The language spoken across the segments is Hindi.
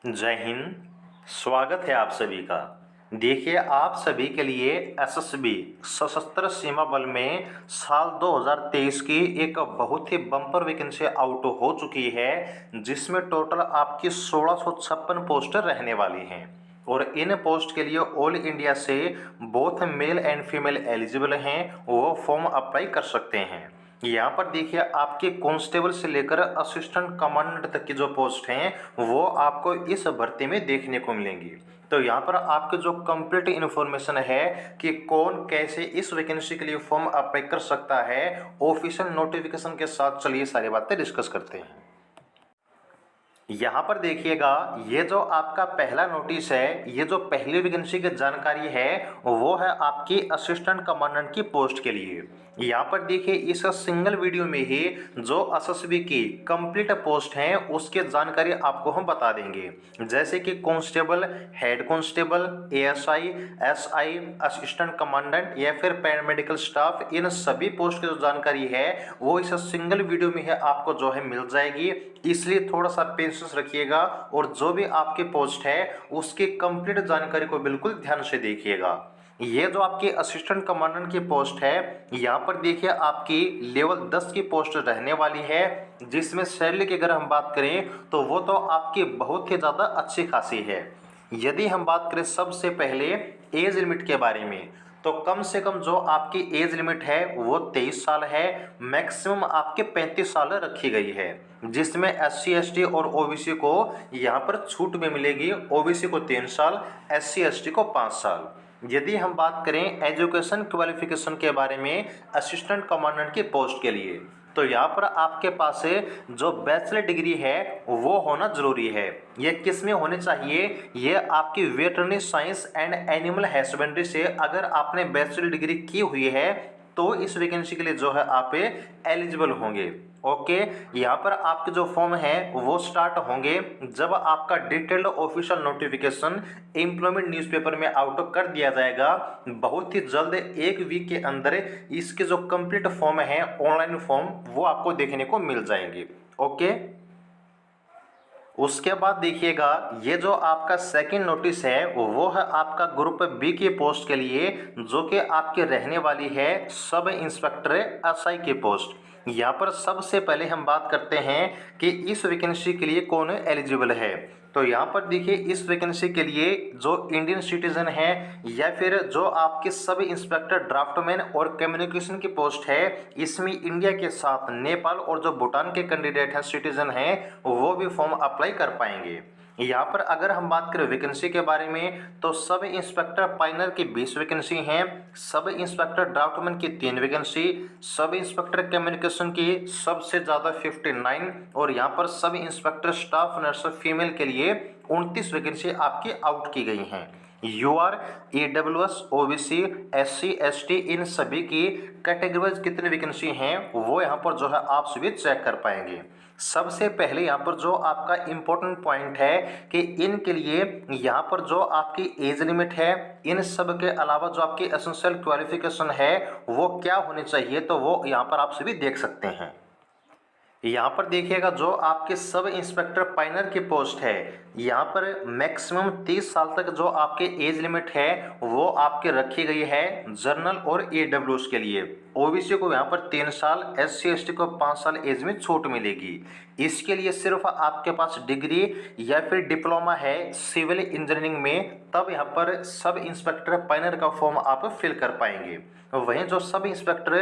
जय हिंद। स्वागत है आप सभी का। देखिए, आप सभी के लिए एसएसबी सशस्त्र सीमा बल में साल 2023 की एक बहुत ही बम्पर वैकेंसी आउट हो चुकी है, जिसमें टोटल आपकी 1656 पोस्टर रहने वाली हैं। और इन पोस्ट के लिए ऑल इंडिया से both male and female eligible हैं, वो फॉर्म अप्लाई कर सकते हैं। यहाँ पर देखिए, आपके कांस्टेबल से लेकर असिस्टेंट कमांडेंट तक की जो पोस्ट हैं वो आपको इस भर्ती में देखने को मिलेंगी। तो यहाँ पर आपके जो कंप्लीट इन्फॉर्मेशन है कि कौन कैसे इस वैकेंसी के लिए फॉर्म अप्लाई कर सकता है, ऑफिशियल नोटिफिकेशन के साथ चलिए सारी बातें डिस्कस करते हैं। यहाँ पर देखिएगा, ये जो आपका पहला नोटिस है, ये जो पहली वैकेंसी की जानकारी है वो है आपकी असिस्टेंट कमांडेंट की पोस्ट के लिए। यहाँ पर देखिए, इस सिंगल वीडियो में ही जो एसएसबी की कंप्लीट पोस्ट हैं उसकी जानकारी आपको हम बता देंगे, जैसे कि constable, head constable, ASI, SI, assistant commandant या फिर पैरामेडिकल स्टाफ। इन सभी पोस्ट की जो जानकारी है वो इस सिंगल वीडियो में है आपको जो है मिल जाएगी, इसलिए थोड़ा सा पेशेंस रखिएगा और जो भी आपके पोस्ट है उसकी कंप्लीट जानकारी को बिल्कुल ध्यान से देखिएगा। ये जो आपकी असिस्टेंट कमांडेंट की पोस्ट है, यहाँ पर देखिए आपकी लेवल 10 की पोस्ट रहने वाली है, जिसमें सैलरी की अगर हम बात करें तो वो तो आपकी बहुत ही ज़्यादा अच्छी खासी है। यदि हम बात करें सबसे पहले एज लिमिट के बारे में, तो कम से कम जो आपकी एज लिमिट है वो 23 साल है, मैक्सिमम आपके 35 साल रखी गई है, जिसमें SC ST और OBC को यहाँ पर छूट में मिलेगी। OBC को 3 साल, SC ST को 5 साल। यदि हम बात करें एजुकेशन क्वालिफिकेशन के बारे में असिस्टेंट कमांडेंट की पोस्ट के लिए, तो यहाँ पर आपके पास जो बैचलर डिग्री है वो होना जरूरी है। ये किस में होनी चाहिए? ये आपकी veterinary science and animal husbandry से अगर आपने बैचलर डिग्री की हुई है तो इस वैकेंसी के लिए जो है आप एलिजिबल होंगे। ओके, यहाँ पर आपके जो फॉर्म है वो स्टार्ट होंगे जब आपका detailed official notification employment newspaper में आउट कर दिया जाएगा। बहुत ही जल्द, एक वीक के अंदर इसके जो कंप्लीट फॉर्म है, ऑनलाइन फॉर्म, वो आपको देखने को मिल जाएंगे। ओके, उसके बाद देखिएगा, ये जो आपका सेकंड नोटिस है वो है आपका ग्रुप बी की पोस्ट के लिए, जो कि आपके रहने वाली है सब इंस्पेक्टर एसआई की पोस्ट। यहाँ पर सबसे पहले हम बात करते हैं कि इस वैकेंसी के लिए कौन एलिजिबल है। तो यहाँ पर देखिए, इस वैकेंसी के लिए जो इंडियन सिटीजन है या फिर जो आपके सब इंस्पेक्टर ड्राफ्टमैन और कम्युनिकेशन की पोस्ट है, इसमें इंडिया के साथ नेपाल और जो भूटान के कैंडिडेट हैं, सिटीजन हैं, वो भी फॉर्म अप्लाई कर पाएंगे। यहाँ पर अगर हम बात करें वैकेंसी के बारे में, तो सब इंस्पेक्टर पाइनर की 20 वैकेंसी हैं, सब इंस्पेक्टर ड्राफ्टमैन की 3 वैकेंसी, सब इंस्पेक्टर कम्युनिकेशन की सबसे ज़्यादा 59, और यहाँ पर sub inspector staff nurse female के लिए 29 वैकेंसी आपकी आउट की गई हैं। UR, EWS, OBC, SC ST, इन सभी की कैटेगरी वाइज कितनी वैकेंसी हैं वो यहाँ पर जो है आप सभी चेक कर पाएंगे। सबसे पहले यहाँ पर जो आपका इम्पोर्टेंट पॉइंट है कि इनके लिए यहाँ पर जो आपकी एज लिमिट है, इन सब के अलावा जो आपकी एसेंशियल क्वालिफिकेशन है वो क्या होनी चाहिए, तो वो यहाँ पर आप सभी देख सकते हैं। यहाँ पर देखिएगा, जो आपके सब इंस्पेक्टर पाइनर की पोस्ट है, यहाँ पर मैक्सिमम 30 साल तक जो आपके एज लिमिट है वो आपके रखी गई है जर्नल और AWS के लिए। OBC को यहाँ पर 3 साल, SC ST को 5 साल एज में छूट मिलेगी। इसके लिए सिर्फ आपके पास डिग्री या फिर डिप्लोमा है सिविल इंजीनियरिंग में, तब यहाँ पर सब इंस्पेक्टर पाइनर का फॉर्म आप फिल कर पाएंगे। वहीं जो सब इंस्पेक्टर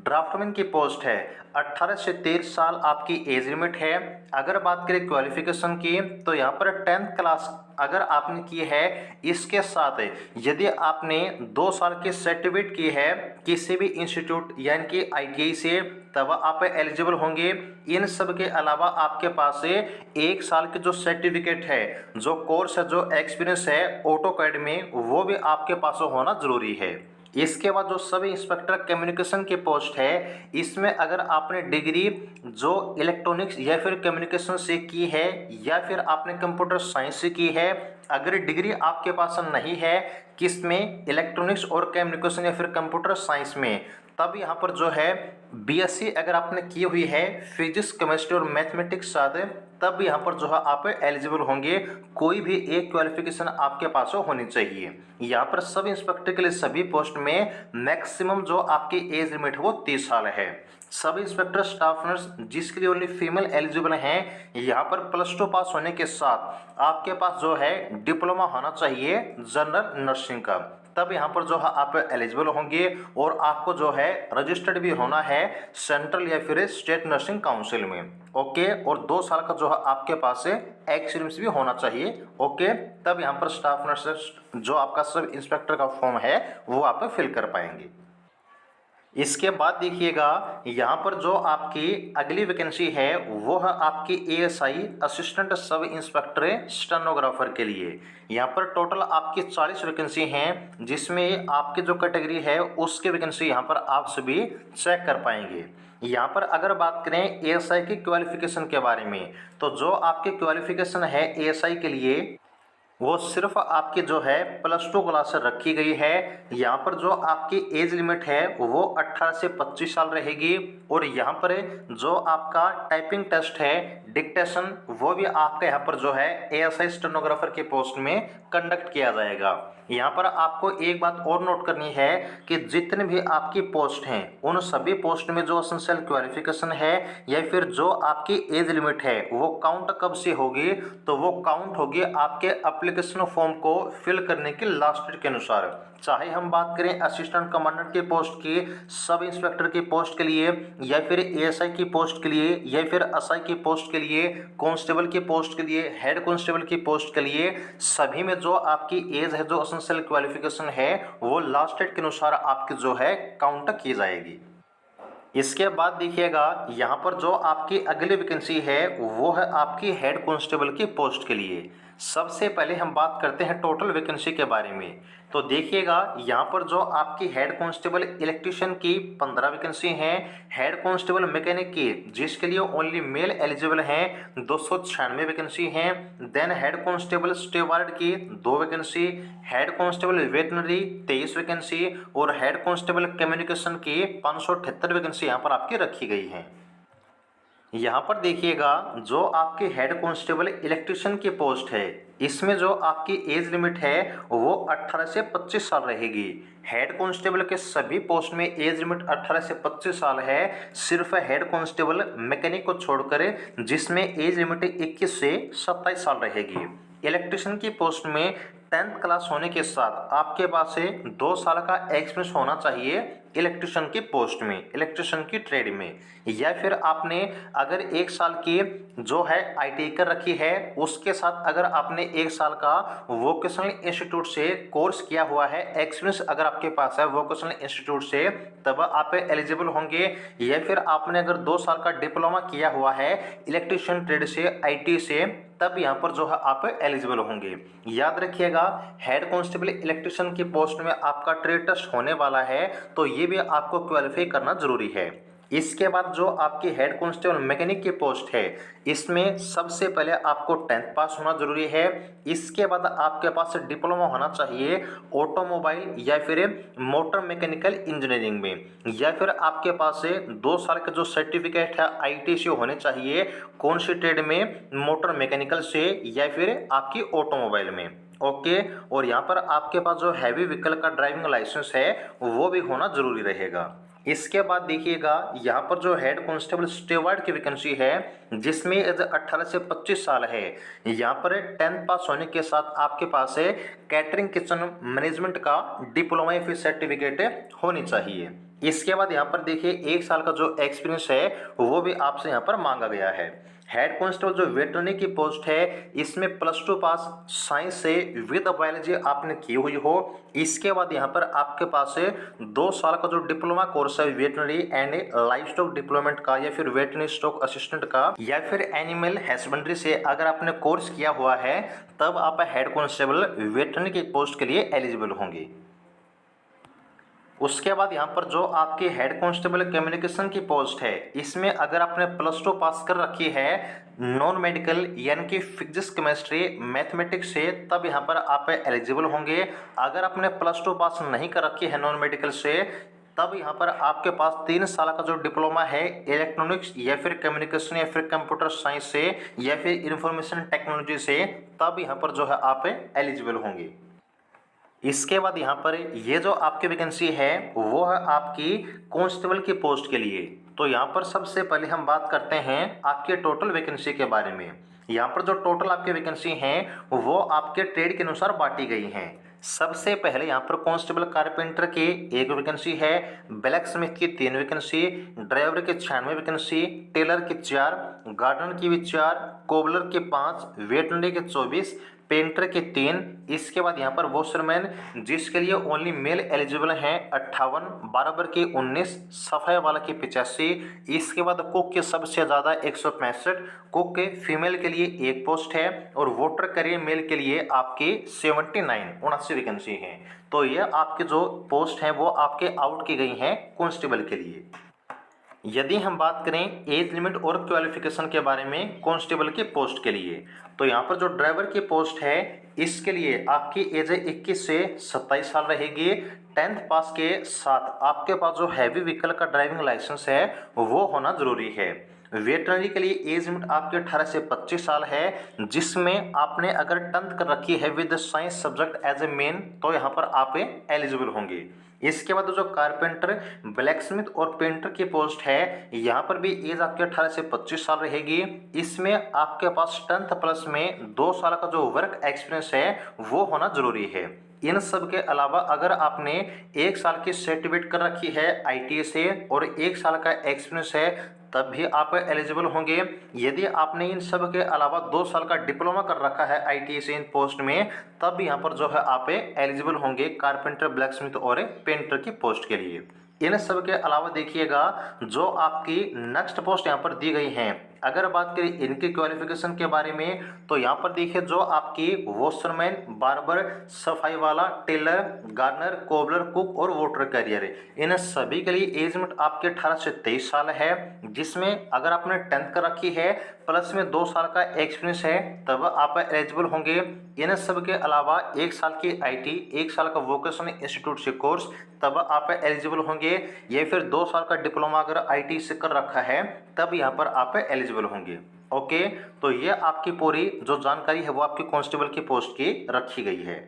ड्राफ्टमैन की पोस्ट है, 18 से 23 साल आपकी एज लिमिट है। अगर बात करें क्वालिफिकेशन की, तो यहाँ पर 10th क्लास अगर आपने की है, इसके साथ यदि आपने 2 साल की सर्टिफिकेट की है किसी भी इंस्टीट्यूट यानी कि ITI से, तब आप एलिजिबल होंगे। इन सब के अलावा आपके पास 1 साल की जो सर्टिफिकेट है, जो कोर्स है, जो एक्सपीरियंस है ऑटोकैड में, वो भी आपके पास होना जरूरी है। इसके बाद जो सब इंस्पेक्टर कम्युनिकेशन की पोस्ट है, इसमें अगर आपने डिग्री जो इलेक्ट्रॉनिक्स या फिर कम्युनिकेशन से की है या फिर आपने कंप्यूटर साइंस से की है, अगर डिग्री आपके पास नहीं है किस में, इलेक्ट्रॉनिक्स और कम्युनिकेशन या फिर कंप्यूटर साइंस में, तब यहाँ पर जो है BSc अगर आपने की हुई है फिजिक्स केमिस्ट्री और मैथमेटिक्स साथ, तब यहाँ पर जो है आप एलिजिबल होंगे। कोई भी एक क्वालिफिकेशन आपके पास होनी चाहिए। यहाँ पर सब इंस्पेक्टर के लिए सभी पोस्ट में मैक्सिमम जो आपकी एज लिमिट है वो 30 साल है। सब इंस्पेक्टर स्टाफ नर्स जिसके लिए ओनली फीमेल एलिजिबल हैं, यहाँ पर +2 पास होने के साथ आपके पास जो है डिप्लोमा होना चाहिए जनरल नर्सिंग का, तब यहाँ पर जो है आप एलिजिबल होंगे। और आपको जो है रजिस्टर्ड भी होना है सेंट्रल या फिर स्टेट नर्सिंग काउंसिल में। ओके, और 2 साल का जो है आपके पास एक्सपीरियंस भी होना चाहिए। ओके, तब यहाँ पर स्टाफ नर्स जो आपका सब इंस्पेक्टर का फॉर्म है वो आप फिल कर पाएंगे। इसके बाद देखिएगा यहाँ पर जो आपकी अगली वैकेंसी है वो है आपकी ASI assistant sub inspector stenographer के लिए। यहाँ पर टोटल आपकी 40 वैकेंसी हैं, जिसमें आपकी जो कैटेगरी है उसकी वैकेंसी यहाँ पर आप सभी चेक कर पाएंगे। यहाँ पर अगर बात करें एएसआई की क्वालिफिकेशन के बारे में, तो जो आपकी क्वालिफिकेशन है एएसआई के लिए वो सिर्फ आपकी जो है +2 क्लास से रखी गई है। यहाँ पर जो आपकी एज लिमिट है वो 18 से 25 साल रहेगी। और यहाँ पर जो आपका टाइपिंग टेस्ट है डिक्टेशन वो भी आपका यहाँ पर जो है एएसआई स्टेनोग्राफर के पोस्ट में कंडक्ट किया जाएगा। यहाँ पर आपको एक बात और नोट करनी है कि जितने भी आपकी पोस्ट हैं उन सभी पोस्ट में जो एसेंशियल क्वालिफिकेशन है या फिर जो आपकी एज लिमिट है वो काउंट कब से होगी, तो वो काउंट होगी आपके एप्लीकेशन फॉर्म को फिल करने की लास्ट डेट के अनुसार। चाहे हम बात करें असिस्टेंट कमांडेंट की पोस्ट की, सब इंस्पेक्टर की पोस्ट के लिए, या फिर एएसआई की पोस्ट के लिए, या फिर एसआई की पोस्ट के लिए, कांस्टेबल की पोस्ट के लिए, हेड कांस्टेबल की पोस्ट के लिए, सभी में जो आपकी एज है जो एसेंशियल क्वालिफिकेशन है वो लास्ट डेट के अनुसार आपकी जो है काउंट की जाएगी। इसके बाद देखिएगा यहाँ पर जो आपकी अगली वैकेंसी है वो है आपकी हेड कांस्टेबल की पोस्ट के लिए। सबसे पहले हम बात करते हैं टोटल वैकेंसी के बारे में। तो देखिएगा यहाँ पर जो आपकी हेड कांस्टेबल इलेक्ट्रीशियन की 15 वैकेंसी हैं, हेड कांस्टेबल मैकेनिक की जिसके लिए ओनली मेल एलिजिबल हैं 296 वैकेंसी हैं। देन हेड कांस्टेबल स्टीवार्ड की 2 vacancy, head constable veterinary 23 vacancy और हेड कांस्टेबल कम्युनिकेशन की 578 वैकेंसी यहाँ पर आपकी रखी गई हैं। यहाँ पर देखिएगा जो आपकी हेड कांस्टेबल इलेक्ट्रीशियन की पोस्ट है इसमें जो आपकी एज लिमिट है वो 18 से 25 साल रहेगी। हेड कांस्टेबल के सभी पोस्ट में एज लिमिट 18 से 25 साल है, सिर्फ हेड कांस्टेबल मैकेनिक को छोड़कर जिसमें एज लिमिट 21 से 27 साल रहेगी। इलेक्ट्रीशियन की पोस्ट में 10th क्लास होने के साथ आपके पास से 2 साल का एक्सपीरियंस होना चाहिए इलेक्ट्रीशियन की पोस्ट में, इलेक्ट्रीशियन की ट्रेड में। या फिर आपने अगर 1 साल की जो है आईटीआई कर रखी है उसके साथ अगर आपने 1 साल का वोकेशनल इंस्टीट्यूट से कोर्स किया हुआ है, एक्सपीरियंस अगर आपके पास है वोकेशनल इंस्टीट्यूट से, तब आप एलिजिबल होंगे। या फिर आपने अगर 2 साल का डिप्लोमा किया हुआ है इलेक्ट्रीशियन ट्रेड से, आईटी से, तब यहाँ पर जो है आप एलिजिबल होंगे। याद रखिएगा हेड कांस्टेबल इलेक्ट्रीशियन की पोस्ट में आपका ट्रेड टेस्ट होने वाला है, तो ये भी आपको क्वालिफाई करना जरूरी है। इसके बाद जो आपकी हेड कांस्टेबल मैकेनिक की पोस्ट है इसमें सबसे पहले आपको 10th पास होना जरूरी है। इसके बाद आपके पास डिप्लोमा होना चाहिए ऑटोमोबाइल या फिर मोटर मैकेनिकल इंजीनियरिंग में, या फिर आपके पास 2 साल का जो सर्टिफिकेट है आईटी से होने चाहिए, कौन सी ट्रेड में, मोटर मैकेनिकल से या फिर आपकी ऑटोमोबाइल में। ओके, और यहाँ पर आपके पास जो हैवी व्हीकल का ड्राइविंग लाइसेंस है वो भी होना जरूरी रहेगा। इसके बाद देखिएगा यहाँ पर जो हेड कांस्टेबल स्टीवार्ड की वैकेंसी है जिसमें एज 18 से 25 साल है, यहाँ पर 10th पास होने के साथ आपके पास है कैटरिंग किचन मैनेजमेंट का डिप्लोमा या फिर सर्टिफिकेट होनी चाहिए। इसके बाद यहाँ पर देखिए 1 साल का जो एक्सपीरियंस है वो भी आपसे यहाँ पर मांगा गया है। हेड कांस्टेबल जो वेटरनरी की पोस्ट है इसमें +2 पास साइंस से विद बायोलॉजी आपने की हुई हो। इसके बाद यहाँ पर आपके पास 2 साल का जो डिप्लोमा कोर्स है वेटरनरी एंड लाइफ स्टॉक डिप्लोमेंट का या फिर वेटरनरी स्टॉक असिस्टेंट का या फिर एनिमल हस्बेंड्री से अगर आपने कोर्स किया हुआ है, तब आप हेड कांस्टेबल वेटरनरी की पोस्ट के लिए एलिजिबल होंगे। उसके बाद यहाँ पर जो आपकी हेड कांस्टेबल कम्युनिकेशन की पोस्ट है इसमें अगर आपने +2 पास कर रखी है नॉन मेडिकल यानी कि फिजिक्स केमिस्ट्री मैथमेटिक्स से, तब यहाँ पर आप एलिजिबल होंगे। अगर आपने +2 पास नहीं कर रखी है नॉन मेडिकल से तब यहाँ पर आपके पास 3 साल का जो डिप्लोमा है इलेक्ट्रॉनिक्स या फिर कम्युनिकेशन या फिर कंप्यूटर साइंस से या फिर इंफॉर्मेशन टेक्नोलॉजी से, तब यहाँ पर जो है आप एलिजिबल होंगे। इसके बाद यहाँ पर ये जो आपकी वैकेंसी है वो है आपकी कांस्टेबल की पोस्ट के लिए। तो यहाँ पर सबसे पहले हम बात करते हैं आपके टोटल वैकेंसी के बारे में। यहाँ पर जो टोटल आपकी वैकेंसी हैं वो आपके ट्रेड के अनुसार बांटी गई हैं। सबसे पहले यहाँ पर कांस्टेबल कारपेंटर की 1 वैकेंसी है, ब्लैक स्मिथ की 3 वैकेंसी, ड्राइवर की 96 वैकेंसी, टेलर की 4, गार्डनर की भी 4, कोबलर के 5, वेटनरी के 24, पेंटर के 3। इसके बाद यहाँ पर वॉशरमैन जिसके लिए ओनली मेल एलिजिबल हैं 58, बार्बर के 19, सफाई वाला के 85। इसके बाद कुक के सबसे ज़्यादा 165, कुक के फीमेल के लिए 1 पोस्ट है और वोटर करियर मेल के लिए आपकी 79 वैकेंसी है। तो ये आपके जो पोस्ट हैं वो आपके आउट की गई हैं कांस्टेबल के लिए। यदि हम बात करें एज लिमिट और क्वालिफिकेशन के बारे में कांस्टेबल के पोस्ट के लिए, तो यहाँ पर जो ड्राइवर की पोस्ट है इसके लिए आपकी एज 21 से 27 साल रहेगी। 10th पास के साथ आपके पास जो हैवी व्हीकल का ड्राइविंग लाइसेंस है वो होना जरूरी है। वेटरनरी के लिए एज लिमिट आपके 18 से 25 साल है, जिसमें आपने अगर 10th कर रखी है with science subject as a main, तो यहाँ पर आप एलिजिबल होंगे। इसके बाद जो कारपेंटर, ब्लैक स्मिथ और पेंटर की पोस्ट है यहाँ पर भी एज आपके 18 से 25 साल रहेगी। इसमें आपके पास 10th प्लस में 2 साल का जो वर्क एक्सपीरियंस है वो होना जरूरी है। इन सब के अलावा अगर आपने 1 साल की सर्टिफिकेट कर रखी है ITA से और 1 साल का एक्सपीरियंस है तब भी आप एलिजिबल होंगे। यदि आपने इन सब के अलावा 2 साल का डिप्लोमा कर रखा है ITA से इन पोस्ट में, तब भी यहाँ पर जो है आप एलिजिबल होंगे कारपेंटर, ब्लैक स्मिथ और पेंटर की पोस्ट के लिए। इन सब के अलावा देखिएगा जो आपकी नेक्स्ट पोस्ट यहाँ पर दी गई हैं, अगर बात करें इनकी क्वालिफिकेशन के बारे में, तो यहाँ पर देखिए जो आपकी वॉशरमैन, बार्बर, सफाई वाला, टेलर, गार्डनर, कोबलर, कुक और वाटर कैरियर, इन सभी के लिए एज लिमिट आपके 18 से 23 साल है, जिसमें अगर आपने 10th कर रखी है प्लस में 2 साल का एक्सपीरियंस है तब आप एलिजिबल होंगे। इन सब के अलावा 1 साल की IT, 1 साल का वोकेशनल इंस्टीट्यूट से कोर्स, तब आप एलिजिबल होंगे। या फिर 2 साल का डिप्लोमा अगर IT से कर रखा है तब यहाँ पर आप एलिजिबल होंगे। ओके, तो ये आपकी पूरी जो जानकारी है वो आपकी कांस्टेबल की पोस्ट की रखी गई है।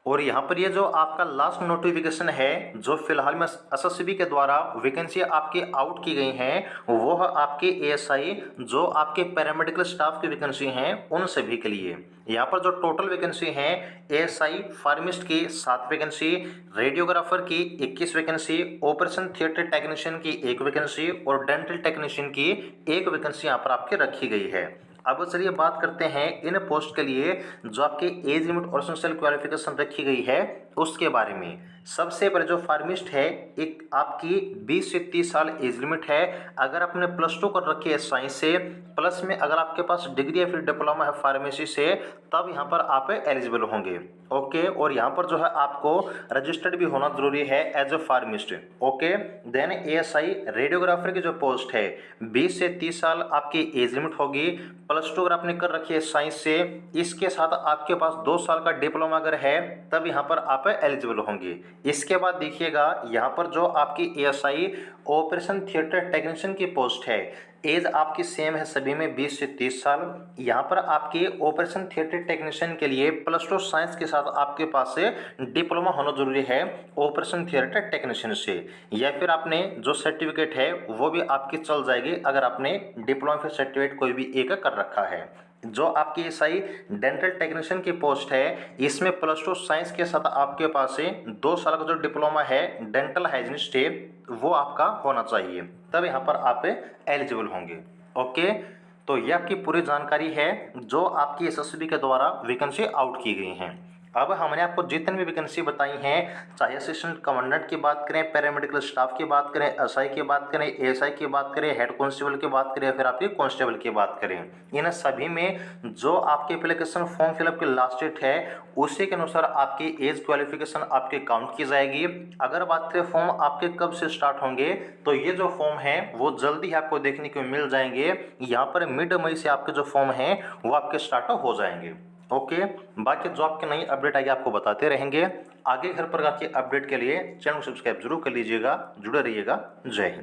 और यहाँ पर ये जो आपका लास्ट नोटिफिकेशन है जो फिलहाल में SSB के द्वारा वैकेंसी आपकी आउट की गई हैं वो है आपके ASI जो आपके पैरामेडिकल स्टाफ की वैकेंसी हैं उन सभी के लिए। यहाँ पर जो टोटल वैकेंसी हैं ASI फार्मिस्ट की 7 वैकेंसी, रेडियोग्राफर की 21 वैकेंसी, ऑपरेशन थिएटर टेक्नीशियन की 1 वैकेंसी और डेंटल टेक्नीशियन की 1 वैकेंसी यहाँ पर आपकी रखी गई है। अब चलिए बात करते हैं इन पोस्ट के लिए जो आपके एज लिमिट और एसेंशियल क्वालिफिकेशन रखी गई है उसके बारे में। सबसे पहले जो फार्मिस्ट है एक आपकी 20 से 30 साल एज लिमिट है। अगर आपने +2 कर रखी है साइंस से, प्लस में अगर आपके पास डिग्री या फिर डिप्लोमा है फार्मेसी से, तब यहाँ पर आप एलिजिबल होंगे। ओके, और यहाँ पर जो है आपको रजिस्टर्ड भी होना जरूरी है as a pharmacist. Okay, then ASI radiographer की जो पोस्ट है 20 से 30 साल आपकी एज लिमिट होगी। +2 अगर आपने कर रखी है साइंस से, इसके साथ आपके पास 2 साल का डिप्लोमा अगर है तब यहाँ पर आप एलिजिबल होंगे। इसके बाद देखिएगा यहाँ पर जो आपकी ASI ऑपरेशन थिएटर टेक्नीशियन की पोस्ट है, एज आपकी सेम है सभी में 20 से 30 साल। यहाँ पर आपके ऑपरेशन थिएटर टेक्नीशियन के लिए +2 साइंस के साथ आपके पास से डिप्लोमा होना जरूरी है ऑपरेशन थिएटर टेक्नीशियन से, या फिर आपने जो सर्टिफिकेट है वो भी आपकी चल जाएगी अगर आपने डिप्लोमा फिर सर्टिफिकेट कोई भी एक कर रखा है। जो आपकी ASI डेंटल टेक्नीशियन की पोस्ट है इसमें +2 साइंस के साथ आपके पास से 2 साल का जो डिप्लोमा है डेंटल हाइजीनिस्ट है वो आपका होना चाहिए, तब यहाँ पर आप एलिजिबल होंगे। ओके, तो ये आपकी पूरी जानकारी है जो आपकी SSB के द्वारा वैकेंसी आउट की गई हैं। अब हमने आपको जितनी भी वैकेंसी बताई हैं, चाहे असिस्टेंट कमांडेंट की बात करें, पैरामेडिकल स्टाफ की बात करें, SI की बात करें, ASI की बात करें, हेड कांस्टेबल की बात करें, फिर आपकी कांस्टेबल की बात करें, इन सभी में जो आपके एप्लीकेशन फॉर्म फिलअप की लास्ट डेट है उसी के अनुसार आपकी एज क्वालिफिकेशन आपके काउंट की जाएगी। अगर बात करें फॉर्म आपके कब से स्टार्ट होंगे, तो ये जो फॉर्म है वो जल्दी आपको देखने को मिल जाएंगे। यहाँ पर मिड मई से आपके जो फॉर्म हैं वो आपके स्टार्ट हो जाएंगे। ओके, बाकी जॉब की नई अपडेट आगे आपको बताते रहेंगे। आगे हर प्रकार की अपडेट के लिए चैनल को सब्सक्राइब जरूर कर लीजिएगा, जुड़े रहिएगा। जय हिंद।